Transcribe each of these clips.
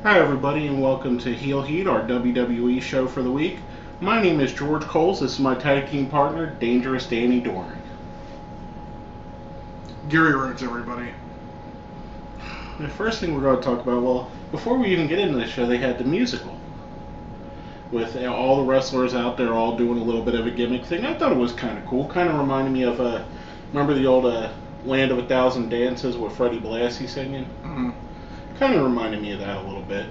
Hi everybody and welcome to Heel Heat, our WWE show for the week. My name is George Coles. This is my tag team partner, Dangerous Danny Doring. Gary Rhodes, everybody. The first thing we're going to talk about, well, before we even get into the show, they had the musical. With all the wrestlers out there all doing a little bit of a gimmick thing. I thought it was kind of cool. Kind of reminded me of, remember the old Land of a Thousand Dances with Freddie Blassie singing? Mm-hmm. Kind of reminded me of that a little bit.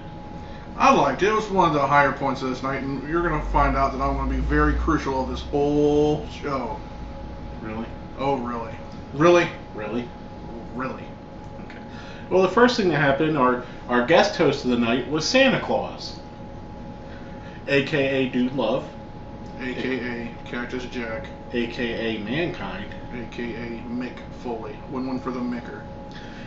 I liked it. It was one of the higher points of this night, and you're going to find out that I'm going to be very crucial of this whole show. Really? Oh, really? Really? Really? Really. Okay. Well, the first thing that happened, our guest host of the night was Santa Claus, a.k.a. Dude Love, A.K.A. Cactus Jack, a.k.a. Mankind, A.K.A. Mick Foley. One for the Micker.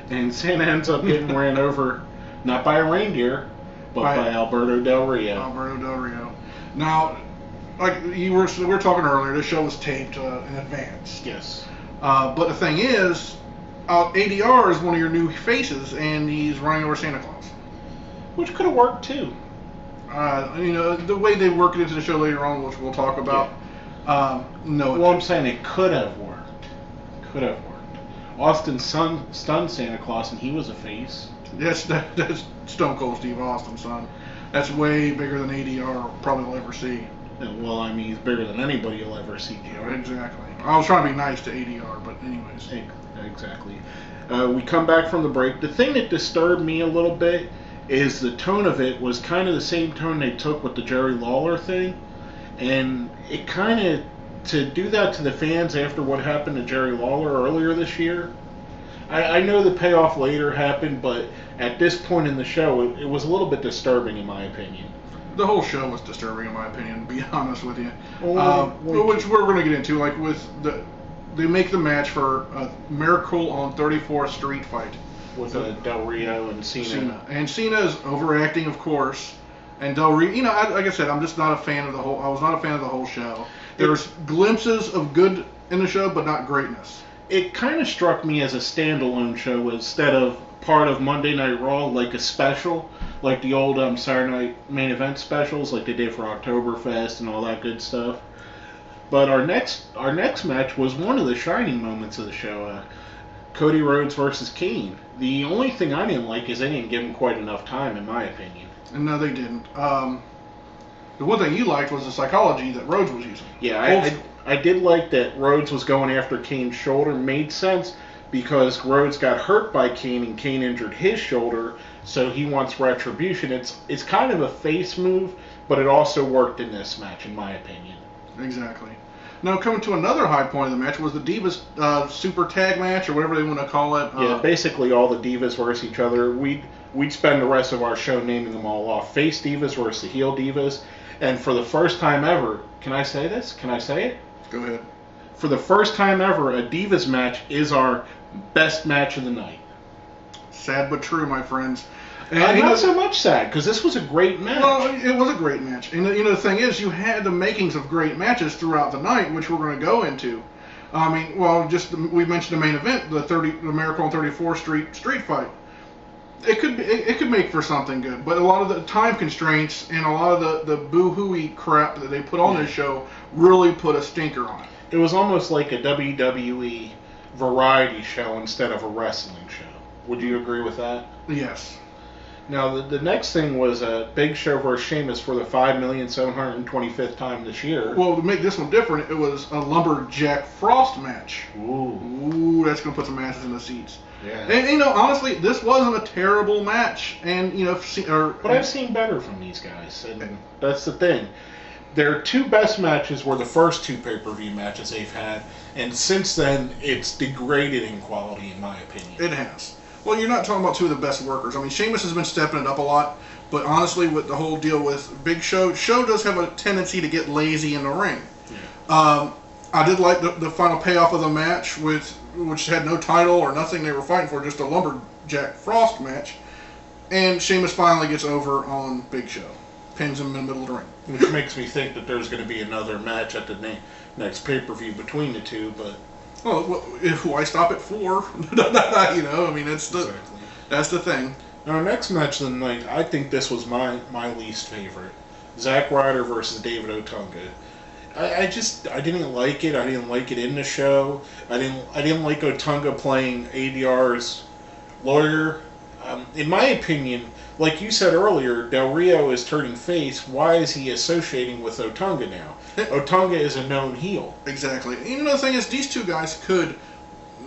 and Santa ends up getting ran over, not by a reindeer, but by Alberto Del Rio. Alberto Del Rio. Now, like we were talking earlier, this show was taped in advance. Yes. But the thing is, ADR is one of your new faces, and he's running over Santa Claus. Which could have worked too. The way they work it into the show later on, which we'll talk about. Yeah. No. Well, I'm saying it could have worked. Could have worked. Austin's son stunned Santa Claus, and he was a face. Yes, that's Stone Cold Steve Austin's son. That's way bigger than ADR probably will ever see. Well, I mean, he's bigger than anybody you'll ever see, Joe. Exactly. I was trying to be nice to ADR, but anyways. Exactly. We come back from the break. The thing that disturbed me a little bit is the tone of it was kind of the same tone they took with the Jerry Lawler thing. And it kind of, to do that to the fans after what happened to Jerry Lawler earlier this year, I know the payoff later happened, but at this point in the show, it was a little bit disturbing in my opinion. The whole show was disturbing in my opinion, to be honest with you. Which we're going to get into, like with they make the match for a Miracle on 34th Street fight. With Del Rio and Cena. And Cena is overacting, of course. And Del Rio, like I said, I'm just not a fan of the whole. I was not a fan of the whole show. There's glimpses of good in the show, but not greatness. It kind of struck me as a standalone show instead of part of Monday Night Raw, like a special, like the old Saturday Night Main Event specials, like they did for Oktoberfest and all that good stuff. But our next match was one of the shining moments of the show. Cody Rhodes versus Kane. The only thing I didn't like is they didn't give him quite enough time, in my opinion. And no, they didn't. The one thing you liked was the psychology that Rhodes was using. Yeah, I did like that Rhodes was going after Kane's shoulder. Made sense because Rhodes got hurt by Kane and Kane injured his shoulder, so he wants retribution. It's kind of a face move, but it also worked in this match, in my opinion. Exactly. Now, coming to another high point of the match was the Divas Super Tag match, or whatever they want to call it. Yeah, basically all the Divas versus each other. We'd spend the rest of our show naming them all off. Face Divas versus the Heel Divas. And for the first time ever, can I say this? Can I say it? Go ahead. For the first time ever, a Divas match is our best match of the night. Sad but true, my friends. And not so much sad, because this was a great match. Well, it was a great match. And the thing is, you had the makings of great matches throughout the night, which we're going to go into. I mean, well, we mentioned the main event, the Miracle on 34th Street fight. It could make for something good, but a lot of the time constraints and a lot of the boo-hooey crap that they put on this show really put a stinker on it. It was almost like a WWE variety show instead of a wrestling show. Would you agree with that? Yes. Now, the next thing was a Big Show versus Sheamus for the 5,725th time this year. Well, to make this one different, it was a Lumberjack Frost match. Ooh, that's going to put some asses in the seats. Yeah. And, honestly, this wasn't a terrible match. And, But I've seen better from these guys, and that's the thing. Their two best matches were the first two pay-per-view matches they've had, and since then, it's degraded in quality, in my opinion. It has. Well, you're not talking about two of the best workers. I mean, Sheamus has been stepping it up a lot, but honestly, with the whole deal with Big Show does have a tendency to get lazy in the ring. Yeah. I did like the final payoff of the match, which had no title or nothing they were fighting for, just a Lumberjack Frost match. And Sheamus finally gets over on Big Show. Pins him in the middle of the ring. Which makes me think that there's going to be another match at the next pay-per-view between the two, but... Well, why stop at 4? I mean, that's the thing. Our next match of the night, I think this was my least favorite. Zack Ryder versus David Otunga. I didn't like it. I didn't like it in the show. I didn't like Otunga playing ADR's lawyer. In my opinion, like you said earlier, Del Rio is turning face. Why is he associating with Otunga now? Otunga is a known heel. Exactly. You know, the thing is, these two guys could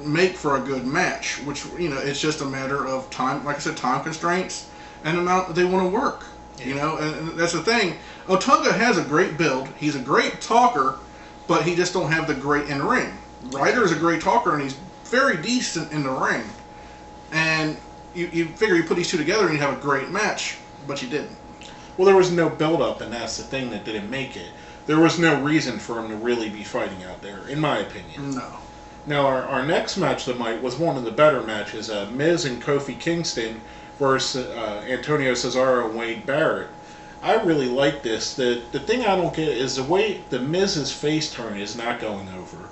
make for a good match, which, you know, it's just a matter of time, like I said, time constraints and the amount that they want to work. Yeah. You know, and that's the thing. Otunga has a great build. He's a great talker, but he just don't have the great in ring. Ryder is a great talker, and he's very decent in the ring. And you figure you put these two together and you have a great match, but you didn't. Well, there was no build-up, and that's the thing that didn't make it. There was no reason for him to really be fighting out there, in my opinion. No. Now, our next match of the night was one of the better matches. Miz and Kofi Kingston versus Antonio Cesaro and Wade Barrett. I really like this. The thing I don't get is the way the Miz's face turn is not going over.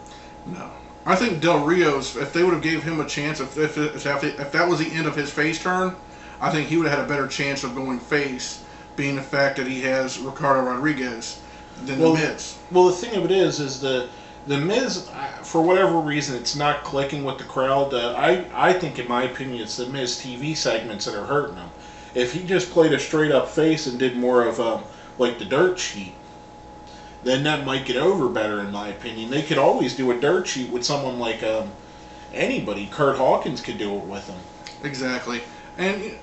No. I think Del Rio's, if they would have gave him a chance, if that was the end of his face turn, I think he would have had a better chance of going face, being the fact that he has Ricardo Rodriguez than the Miz. Well, the thing of it is the Miz, for whatever reason, it's not clicking with the crowd. I think, in my opinion, it's the Miz TV segments that are hurting him. If he just played a straight-up face and did more of, like, the dirt sheet, then that might get over better, in my opinion. They could always do a dirt sheet with someone like anybody. Kurt Hawkins could do it with him. Exactly. And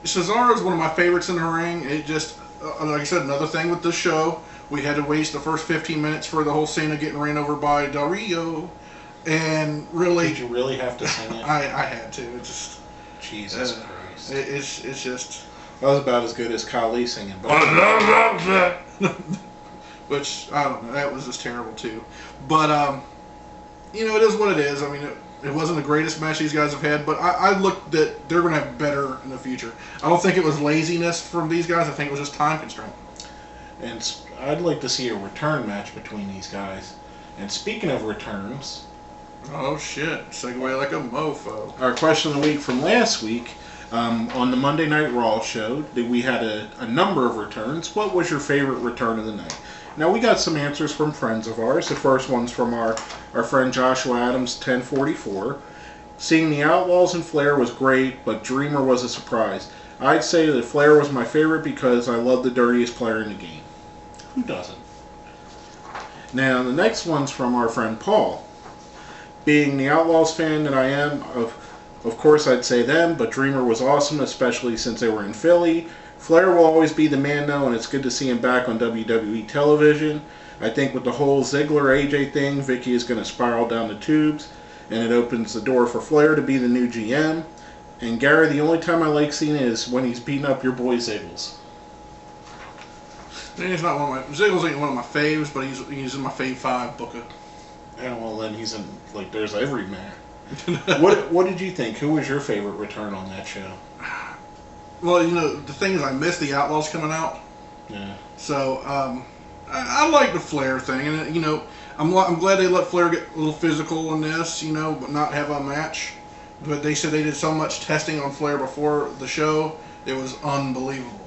Cesaro's one of my favorites in the ring. It just, like I said, another thing with the show, we had to waste the first 15 minutes for the whole scene of getting ran over by Del Rio. And really... Did you really have to sing it? I had to. It just... Jesus Christ. It's just... That was about as good as Khali singing. Which, I don't know, that was just terrible too. But, you know, it is what it is. I mean, it wasn't the greatest match these guys have had, but I looked that they're going to have better in the future. I don't think it was laziness from these guys. I think it was just time constraint. And I'd like to see a return match between these guys. And speaking of returns... Oh, shit. Segue like a mofo. Our question of the week from last week, on the Monday Night Raw show, that we had a number of returns. What was your favorite return of the night? Now, we got some answers from friends of ours. The first one's from our friend Joshua Adams, 1044. Seeing the Outlaws and Flair was great, but Dreamer was a surprise. I'd say that Flair was my favorite because I love the dirtiest player in the game. Who doesn't? Now, the next one's from our friend Paul. Being the Outlaws fan that I am, of course I'd say them, but Dreamer was awesome, especially since they were in Philly. Flair will always be the man, though, and it's good to see him back on WWE television. I think with the whole Ziggler-AJ thing, Vicky is going to spiral down the tubes, and it opens the door for Flair to be the new GM. And Gary, the only time I like seeing it is when he's beating up your boy Ziggles. He's not one of my... Ziggles ain't one of my faves, but he's in my fave 5 booker. Yeah, well, then he's in, like, there's every man. What did you think? Who was your favorite return on that show? Well, you know, the thing is, I missed the Outlaws coming out. Yeah. So, I like the Flair thing, and, you know, I'm glad they let Flair get a little physical in this, you know, but not have a match. But they said they did so much testing on Flair before the show, it was unbelievable.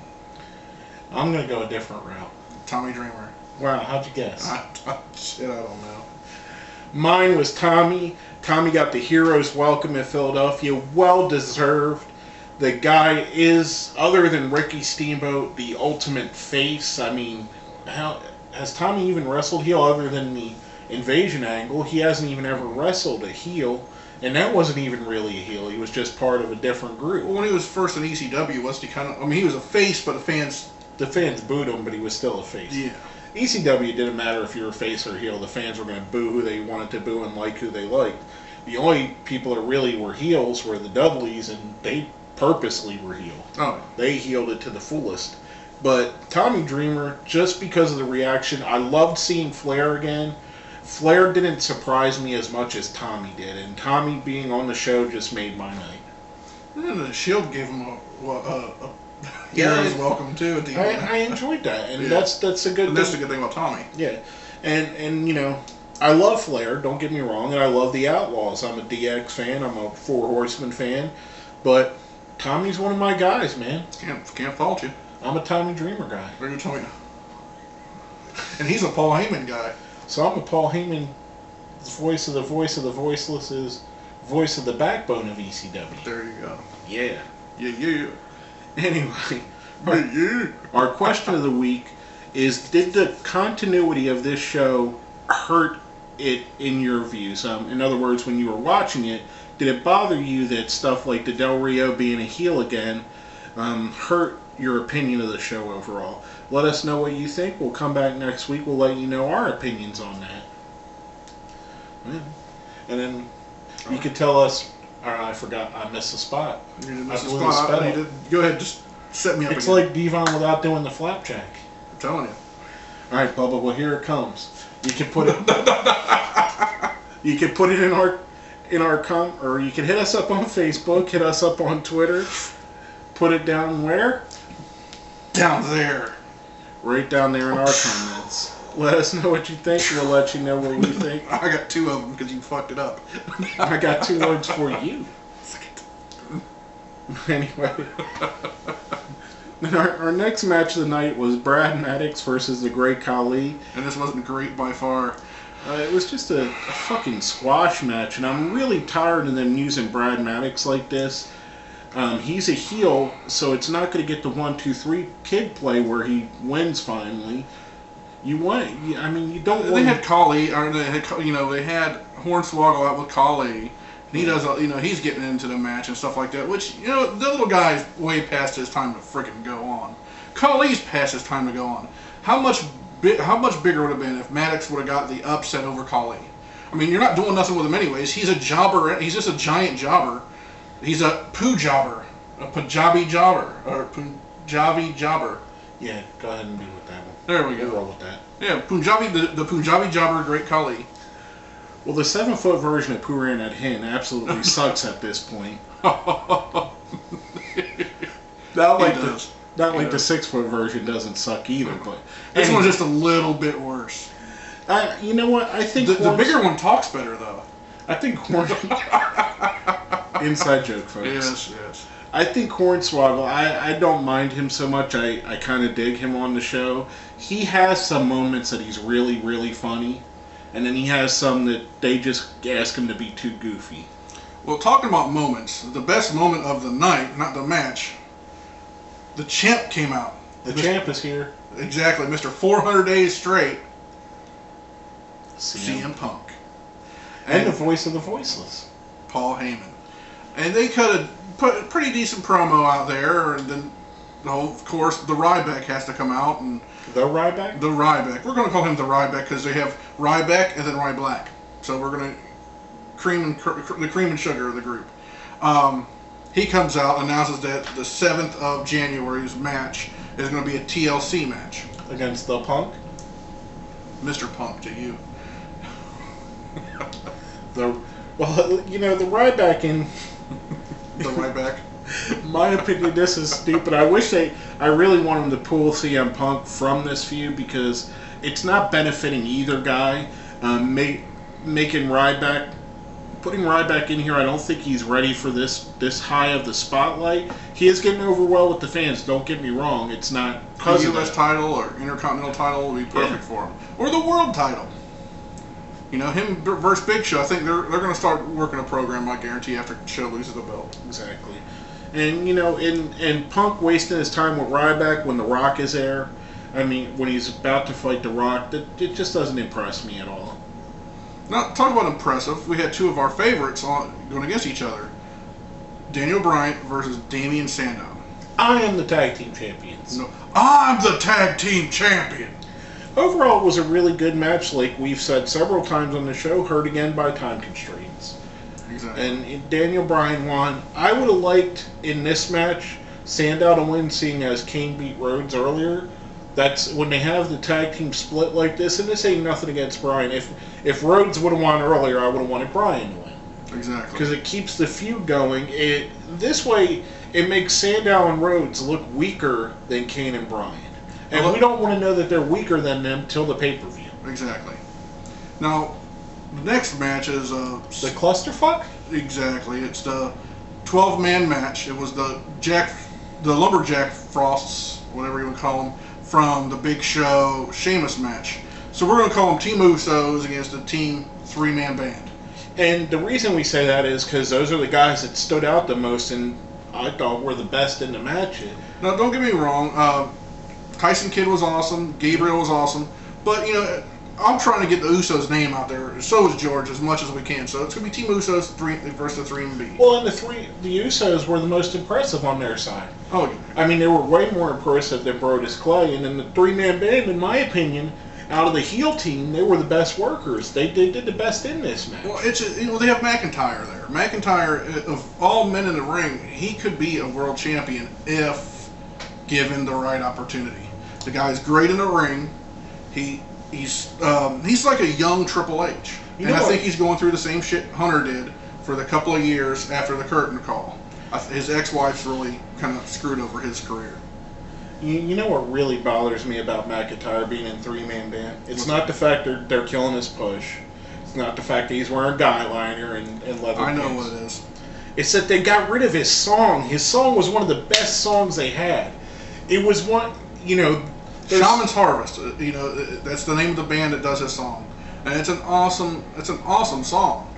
I'm going to go a different route. Tommy Dreamer. Wow, how'd you guess? Shit, I don't know. Mine was Tommy. Tommy got the hero's welcome in Philadelphia. Well deserved. The guy is, other than Ricky Steamboat, the ultimate face. I mean, how has Tommy even wrestled heel other than the invasion angle? He hasn't even ever wrestled a heel, and that wasn't even really a heel. He was just part of a different group. Well, when he was first in ECW, wasn't he kind of? I mean, he was a face, but the fans booed him, but he was still a face. Yeah. ECW didn't matter if you were face or heel. The fans were going to boo who they wanted to boo and like who they liked. The only people that really were heels were the Dudleys, and they purposely were heel. Oh. They healed it to the fullest. But Tommy Dreamer, just because of the reaction, I loved seeing Flair again. Flair didn't surprise me as much as Tommy did, and Tommy being on the show just made my night. And the Shield gave him a hero's welcome too. At the end. I enjoyed that, and that's a good. And that's the good thing about Tommy. Yeah, and you know, I love Flair. Don't get me wrong, and I love the Outlaws. I'm a DX fan. I'm a Four Horsemen fan, but Tommy's one of my guys, man. Can't fault you. I'm a Tommy Dreamer guy. Very Tommy. And he's a Paul Heyman guy. So I'm a Paul Heyman, voice of the voiceless is voice of the backbone of ECW. There you go. Yeah. Yeah. Anyway, our question of the week is, did the continuity of this show hurt it in your views? In other words, when you were watching it, did it bother you that stuff like the Del Rio being a heel again hurt your opinion of the show overall? Let us know what you think. We'll come back next week. We'll let you know our opinions on that. Yeah. And then you could tell us, I forgot, I missed the spot. You missed the spot. Go ahead, just set me up It's again. like Devon without doing the flapjack. I'm telling you. All right, Bubba. Well, here it comes. You can put it. You can put it in our or you can hit us up on Facebook, hit us up on Twitter. Put it down where? Down there. Right down there in our comments. Let us know what you think. We'll let you know what we think. I got 2 of them because you fucked it up. I got 2 words for you. Anyway. Then our next match of the night was Brad Maddox versus the Great Khali. And this wasn't great by far. It was just a fucking squash match, and I'm really tired of them using Brad Maddox like this. He's a heel, so it's not going to get the 1-2-3 kid play where he wins finally. You don't want. They had Khali, or they had Hornswoggle out with Khali. And he does, he's getting into the match and stuff like that. Which, the little guy's way past his time to freaking go on. Khali's past his time to go on. How much bigger would it have been if Maddox would have got the upset over Khali? I mean, you're not doing nothing with him anyways. He's a jobber. He's just a giant jobber. He's a poo jobber, a Punjabi jobber, or Punjabi jobber. Yeah, go ahead and be with that one. There we go. We'll roll with that. Yeah, the Punjabi jobber, Great Khali. Well, the 7-foot version of Puran at Hin absolutely sucks at this point. Not like the 6-foot version doesn't suck either, but this one's just a little bit worse. You know what? I think the bigger one talks better though. I think inside joke, folks. Yes. I think Hornswoggle, I don't mind him so much. I kind of dig him on the show. He has some moments that he's really, really funny. And then he has some that they just ask him to be too goofy. Well, talking about moments, the best moment of the night, not the match, the champ came out. The champ is here. Exactly. Mr. 400 days straight. CM Punk. And the voice of the voiceless. Paul Heyman. And they put a pretty decent promo out there, and then, of course, the Ryback has to come out. And the Ryback? The Ryback. We're going to call him the Ryback because they have Ryback and then Ryback. So we're going to the cream and sugar of the group. He comes out, announces that the 7th of January's match is going to be a TLC match. Against the Punk? Mr. Punk to you. The Ryback in... The Ryback? My opinion, this is stupid. I really want them to pull CM Punk from this feud because it's not benefiting either guy. Putting Ryback in here, I don't think he's ready for this high of the spotlight. He is getting over well with the fans, don't get me wrong. It's not because the U.S. title or Intercontinental title will be perfect for him. Or the World title. Him versus Big Show, I think they're going to start working a program, I guarantee, after Show loses the belt. Exactly. And, and Punk wasting his time with Ryback when The Rock is there, when he's about to fight The Rock, it just doesn't impress me at all. Now, talk about impressive. We had 2 of our favorites going against each other. Daniel Bryan versus Damian Sandow. I am the tag team champions. No, I'm the tag team champion. Overall, it was a really good match, like we've said several times on the show, hurt again by time constraints. Exactly. And Daniel Bryan won. I would have liked, in this match, Sandow to win, seeing as Kane beat Rhodes earlier. That's when they have the tag team split like this, and this ain't nothing against Bryan. If Rhodes would have won earlier, I would have wanted Bryan to win. Exactly. Because it keeps the feud going. This way, it makes Sandow and Rhodes look weaker than Kane and Bryan. And we don't want to know that they're weaker than them till the pay-per-view. Exactly. Now, the next match is... the clusterfuck? Exactly. It's the 12-man match. It was the Lumberjack Frosts, whatever you would call them, from the Big Show Sheamus match. So we're going to call them Team Usos against a Team 3-man band. And the reason we say that is because those are the guys that stood out the most and I thought were the best in the match. Now, don't get me wrong. Tyson Kidd was awesome. Gabriel was awesome. But, I'm trying to get the Usos' name out there. So is George, as much as we can. So it's going to be Team Usos versus the 3MB. Well, and the Usos were the most impressive on their side. Oh, yeah. I mean, they were way more impressive than Brodus Clay. And then the 3-man band, in my opinion, out of the heel team, they were the best workers. They did the best in this match. Well, they have McIntyre there. McIntyre, of all men in the ring, he could be a world champion if given the right opportunity. The guy's great in the ring. He's like a young Triple H. And I think he's going through the same shit Hunter did for the couple of years after the curtain call. His ex-wife's really kind of screwed over his career. You know what really bothers me about McIntyre being in 3-man band? It's not the fact they're killing his push. It's not the fact that he's wearing guy liner and leather I know pants. what it is. It's that they got rid of his song. His song was one of the best songs they had. It was one, Shaman's Harvest. That's the name of the band that does his song, and it's an awesome song.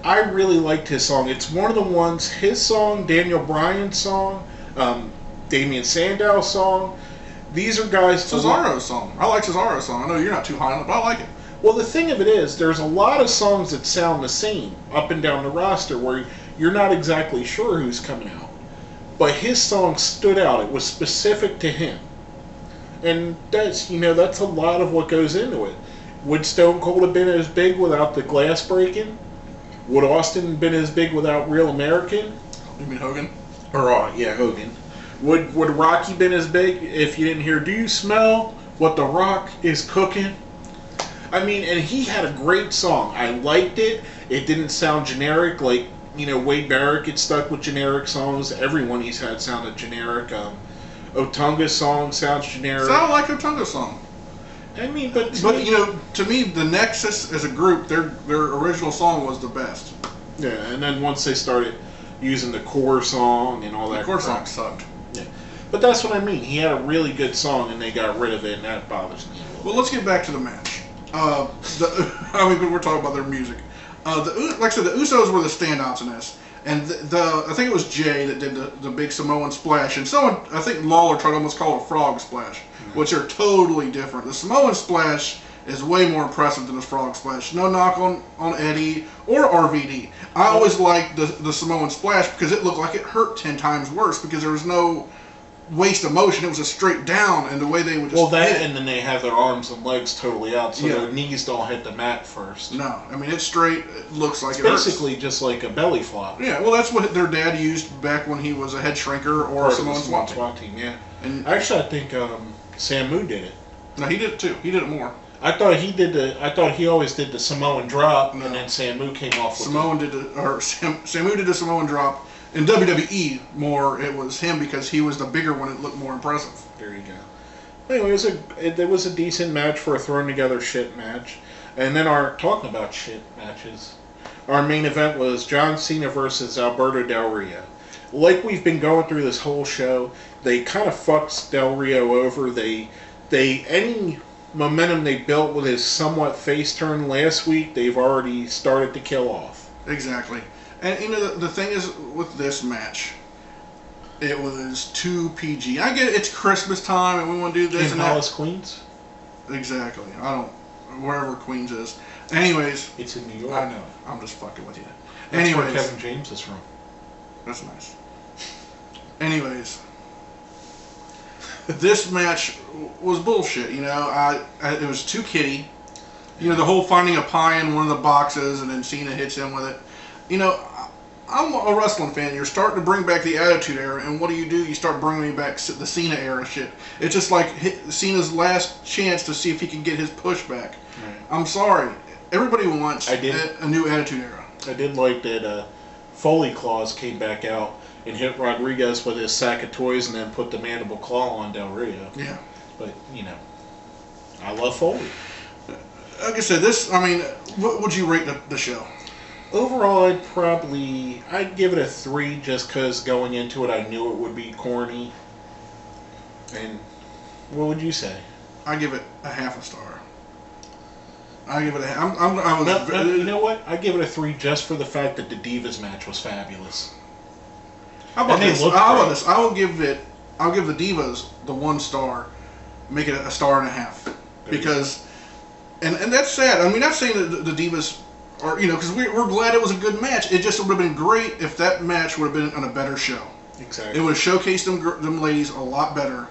I really liked his song. It's one of the ones. His song, Daniel Bryan's song, Damian Sandow's song. These are guys. Cesaro's song. I like Cesaro's song. I know you're not too high on it, but I like it. Well, the thing of it is, there's a lot of songs that sound the same up and down the roster where you're not exactly sure who's coming out. But his song stood out. It was specific to him. And that's a lot of what goes into it. Would Stone Cold have been as big without the glass breaking? Would Austin have been as big without Real American? You mean Hogan? Hogan. Would Rocky been as big if you didn't hear, do you smell what the Rock is cooking? I mean, and he had a great song. I liked it. It didn't sound generic like, Wade Barrett gets stuck with generic songs. Everyone he's had sounded generic. Otunga's song sounds generic. Sound like Otunga's song. I mean, but to me, the Nexus as a group, their original song was the best. Yeah, and then once they started using the core song and all that, the core song sucked. Yeah, but that's what I mean. He had a really good song, and they got rid of it, and that bothers me. Well, let's get back to the match. We're talking about their music. Like I said, the Usos were the standouts in this. And I think it was Jay that did the big Samoan splash. And I think Lawler tried to almost call it a frog splash, which are totally different. The Samoan splash is way more impressive than the frog splash. No knock on Eddie or RVD. I always liked the Samoan splash because it looked like it hurt 10 times worse because there was no waste of motion. It was a straight down, and the way they would just hit. And then they have their arms and legs totally out, so their knees don't hit the mat first. No, I mean it's straight. It looks like it's it hurts. basically just like a belly flop. Yeah, well that's what their dad used back when he was a head shrinker or a Samoan SWAT team. Yeah, and actually I think Samu did it. No, he did it too. He did it more. I thought he always did the Samoan drop, and then Samu came off with Samu did the Samoan drop. In WWE, more it was him because he was the bigger one. It looked more impressive. There you go. Anyway, it was a decent match for a thrown together shit match. And then talking about shit matches, our main event was John Cena versus Alberto Del Rio. Like we've been going through this whole show, they kind of fucked Del Rio over. Any momentum they built with his somewhat face turn last week, they've already started to kill off. Exactly. And the thing is with this match, it was too PG. I get it's Christmas time and we want to do this in Palace, Queens. Exactly. Wherever Queens is. Anyways, it's in New York. I know. I'm just fucking with you. That's where Kevin James is from. That's nice. Anyways, this match was bullshit. It was too kiddie. The whole finding a pie in one of the boxes and then Cena hits him with it. I'm a wrestling fan. You're starting to bring back the Attitude Era, and what do? You start bringing back the Cena era shit. It's just like Cena's last chance to see if he can get his push back. Right. I'm sorry. Everybody wants a new Attitude Era. I did like that Foley Claus came back out and hit Rodriguez with his sack of toys and then put the mandible claw on Del Rio. Yeah. But, I love Foley. Like I said, what would you rate the show? Overall, I'd give it a 3 just because going into it I knew it would be corny. And what would you say? I give it a half a star. I give it a. You know what? I give it a 3 just for the fact that the Divas match was fabulous. How about this? I'll give the Divas the 1 star, make it a star and a half, because, and that's sad. I mean, not saying that the Divas are, because we're glad it was a good match. It just would have been great if that match would have been on a better show. Exactly. It would have showcased them ladies a lot better,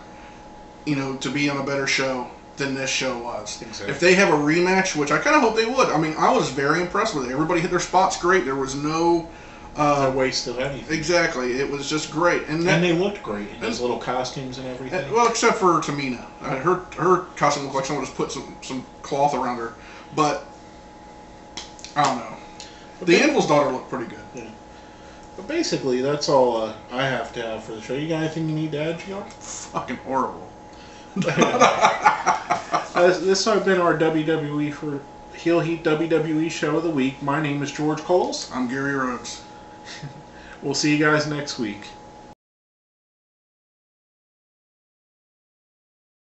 to be on a better show than this show was. Exactly. If they have a rematch, which I kind of hope they would. I mean, I was very impressed with it. Everybody hit their spots great. There was no waste of anything. Exactly. It was just great. And they looked great in those little costumes and everything. Well, except for Tamina. Her costume looked like someone just put some cloth around her. But, I don't know. The Anvil's daughter looked pretty good. Yeah. But basically, that's all I have to have for the show. You got anything you need to add, GR? Fucking horrible. This has been our WWE for Heel Heat WWE show of the week. My name is George Coles. I'm Gary Rhodes. We'll see you guys next week.